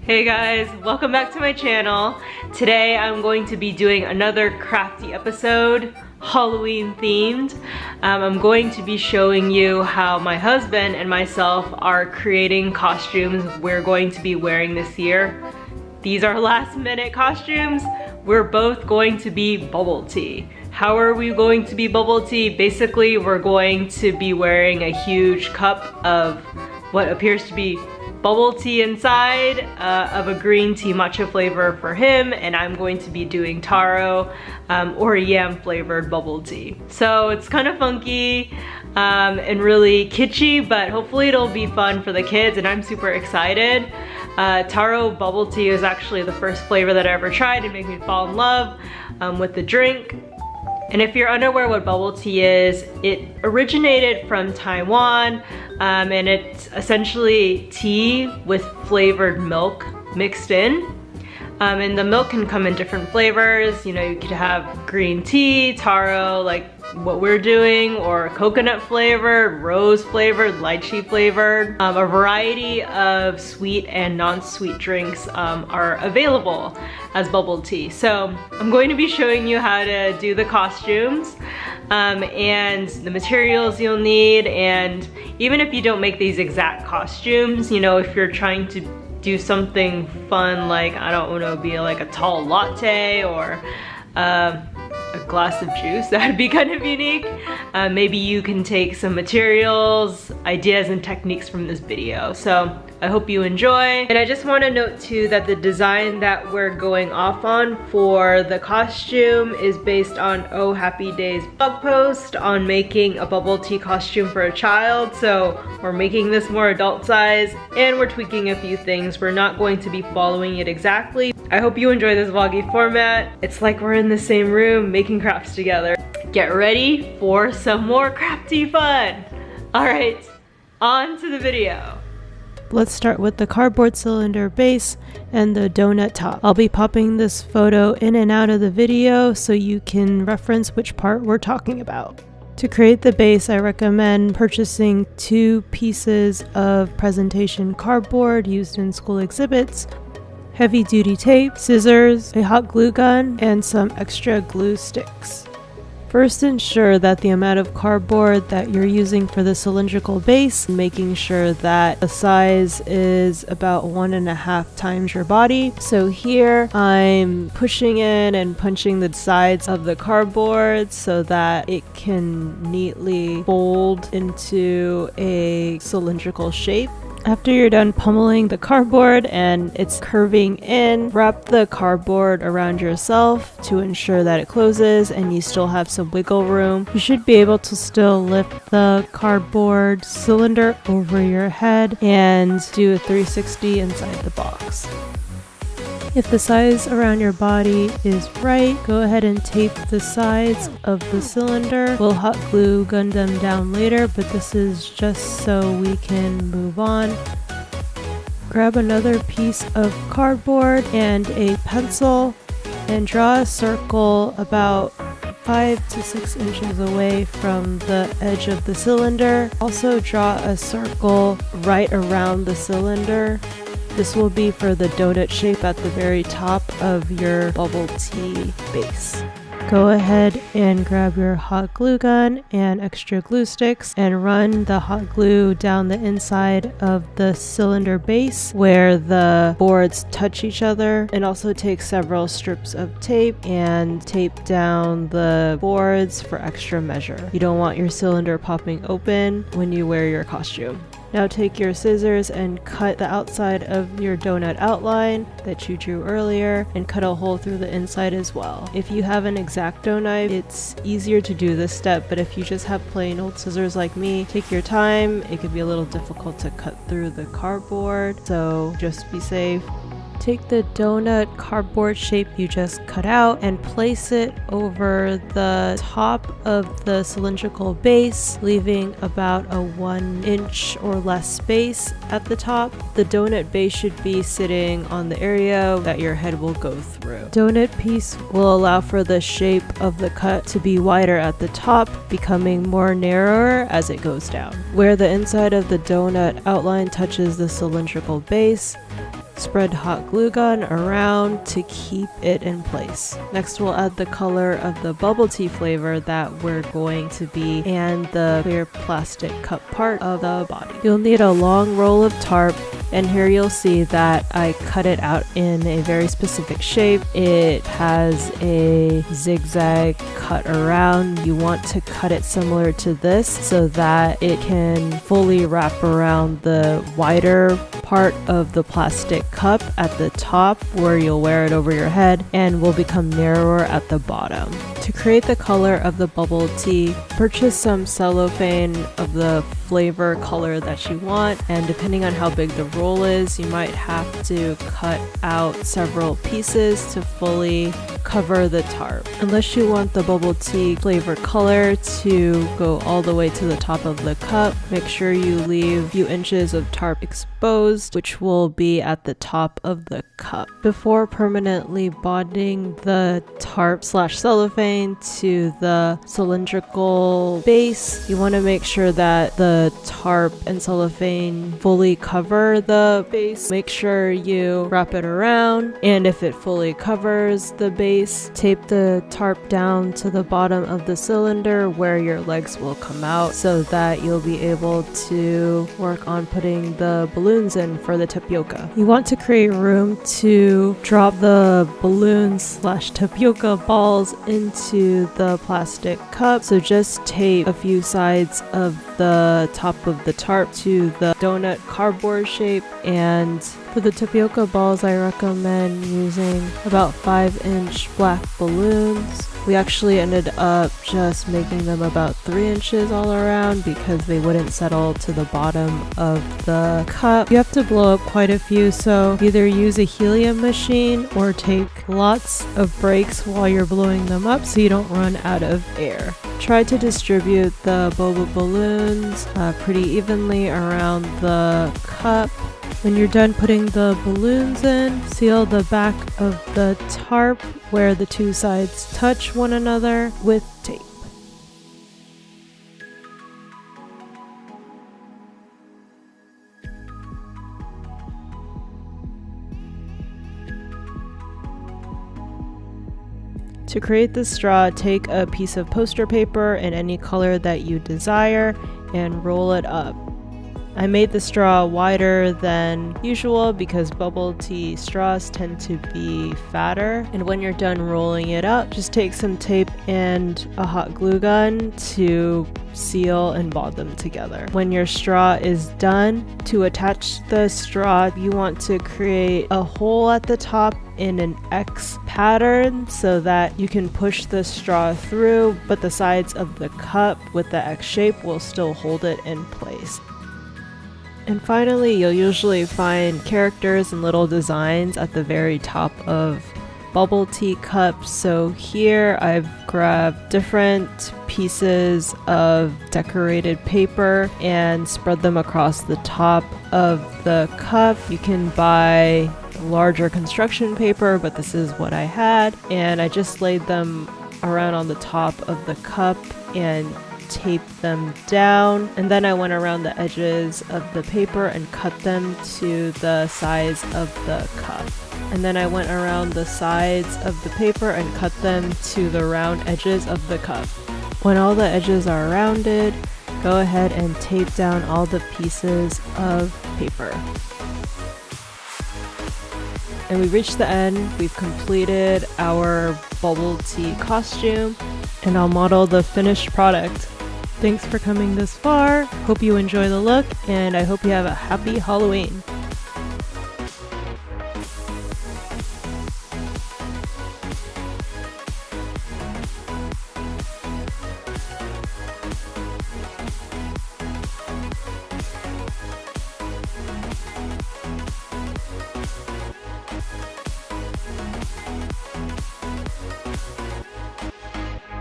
Hey guys, welcome back to my channel. Today I'm going to be doing another crafty episode, Halloween themed. I'm going to be showing you how my husband and myself are creating costumes we're going to be wearing this year. These are last minute costumes. We're both going to be bubble tea. How are we going to be bubble tea? Basically, we're going to be wearing a huge cup of what appears to be bubble tea inside of a green tea matcha flavor for him, and I'm going to be doing taro or yam flavored bubble tea. So it's kind of funky and really kitschy, but hopefully it'll be fun for the kids, and I'm super excited. Taro bubble tea is actually the first flavor that I ever tried and made me fall in love with the drink. And if you're unaware what bubble tea is, it originated from Taiwan, and it's essentially tea with flavored milk mixed in. And the milk can come in different flavors. You know, you could have green tea, taro, like what we're doing, or coconut flavored, rose flavored, lychee flavored. A variety of sweet and non-sweet drinks are available as bubble tea. So I'm going to be showing you how to do the costumes and the materials you'll need. And even if you don't make these exact costumes, you know, if you're trying to do something fun, like, I don't know, be like a tall latte or a glass of juice, that'd be kind of unique. Maybe you can take some materials, ideas, and techniques from this video. So I hope you enjoy. And I just want to note too that the design that we're going off on for the costume is based on Oh Happy Days blog post on making a bubble tea costume for a child. So we're making this more adult size and we're tweaking a few things. We're not going to be following it exactly. I hope you enjoy this vloggy format. It's like we're in the same room making crafts together. Get ready for some more crafty fun. All right, on to the video. Let's start with the cardboard cylinder base and the donut top. I'll be popping this photo in and out of the video so you can reference which part we're talking about. To create the base, I recommend purchasing 2 pieces of presentation cardboard used in school exhibits, heavy duty tape, scissors, a hot glue gun, and some extra glue sticks. First, ensure that the amount of cardboard that you're using for the cylindrical base, making sure that the size is about 1.5 times your body. So here I'm pushing in and punching the sides of the cardboard so that it can neatly fold into a cylindrical shape. After you're done pummeling the cardboard and it's curving in, wrap the cardboard around yourself to ensure that it closes and you still have some wiggle room. You should be able to still lift the cardboard cylinder over your head and do a 360 inside the box. If the size around your body is right, go ahead and tape the sides of the cylinder. We'll hot glue gun them down later, but this is just so we can move on. Grab another piece of cardboard and a pencil and draw a circle about 5 to 6 inches away from the edge of the cylinder. Also draw a circle right around the cylinder. This will be for the donut shape at the very top of your bubble tea base. Go ahead and grab your hot glue gun and extra glue sticks and run the hot glue down the inside of the cylinder base where the boards touch each other, and also take several strips of tape and tape down the boards for extra measure. You don't want your cylinder popping open when you wear your costume. Now take your scissors and cut the outside of your donut outline that you drew earlier and cut a hole through the inside as well. If you have an x-acto knife, it's easier to do this step, but if you just have plain old scissors like me, take your time. It could be a little difficult to cut through the cardboard, so just be safe. Take the donut cardboard shape you just cut out and place it over the top of the cylindrical base, leaving about a 1 inch or less space at the top. The donut base should be sitting on the area that your head will go through. Donut piece will allow for the shape of the cut to be wider at the top, becoming more narrower as it goes down. Where the inside of the donut outline touches the cylindrical base, spread hot glue gun around to keep it in place. Next, we'll add the color of the bubble tea flavor that we're going to be and the clear plastic cup part of the body. You'll need a long roll of tarp, and here you'll see that I cut it out in a very specific shape. It has a zigzag cut around. You want to cut it similar to this so that it can fully wrap around the wider part of the plastic cup at the top where you'll wear it over your head and will become narrower at the bottom. To create the color of the bubble tea, purchase some cellophane of the flavor color that you want, and depending on how big the roll is, you might have to cut out several pieces to fully cover the tarp. Unless you want the bubble tea flavor color to go all the way to the top of the cup, make sure you leave a few inches of tarp exposed, which will be at the top of the cup. Before permanently bonding the tarp / cellophane to the cylindrical base, you want to make sure that the tarp and cellophane fully cover the base. Make sure you wrap it around, and if it fully covers the base, tape the tarp down to the bottom of the cylinder where your legs will come out so that you'll be able to work on putting the balloons in for the tapioca. You want to create room to drop the balloons / tapioca balls into the plastic cup, so just tape a few sides of the top of the tarp to the donut cardboard shape. And for the tapioca balls, I recommend using about 5-inch black balloons. We actually ended up just making them about 3 inches all around because they wouldn't settle to the bottom of the cup. You have to blow up quite a few, so either use a helium machine or take lots of breaks while you're blowing them up so you don't run out of air. Try to distribute the boba balloons pretty evenly around the cup. When you're done putting the balloons in, seal the back of the tarp where the two sides touch one another with tape. To create the straw, take a piece of poster paper in any color that you desire and roll it up. I made the straw wider than usual because bubble tea straws tend to be fatter. And when you're done rolling it up, just take some tape and a hot glue gun to seal and bond them together. When your straw is done, to attach the straw, you want to create a hole at the top in an X pattern so that you can push the straw through, but the sides of the cup with the X shape will still hold it in place. And finally, you'll usually find characters and little designs at the very top of bubble tea cups. So here I've grabbed different pieces of decorated paper and spread them across the top of the cup. You can buy larger construction paper, but this is what I had, and I just laid them around on the top of the cup and taped them down, and then I went around the edges of the paper and cut them to the size of the cup. And then I went around the sides of the paper and cut them to the round edges of the cup. When all the edges are rounded, go ahead and tape down all the pieces of paper. And we reached the end. We've completed our bubble tea costume, and I'll model the finished product. Thanks for coming this far. Hope you enjoy the look, and I hope you have a happy Halloween.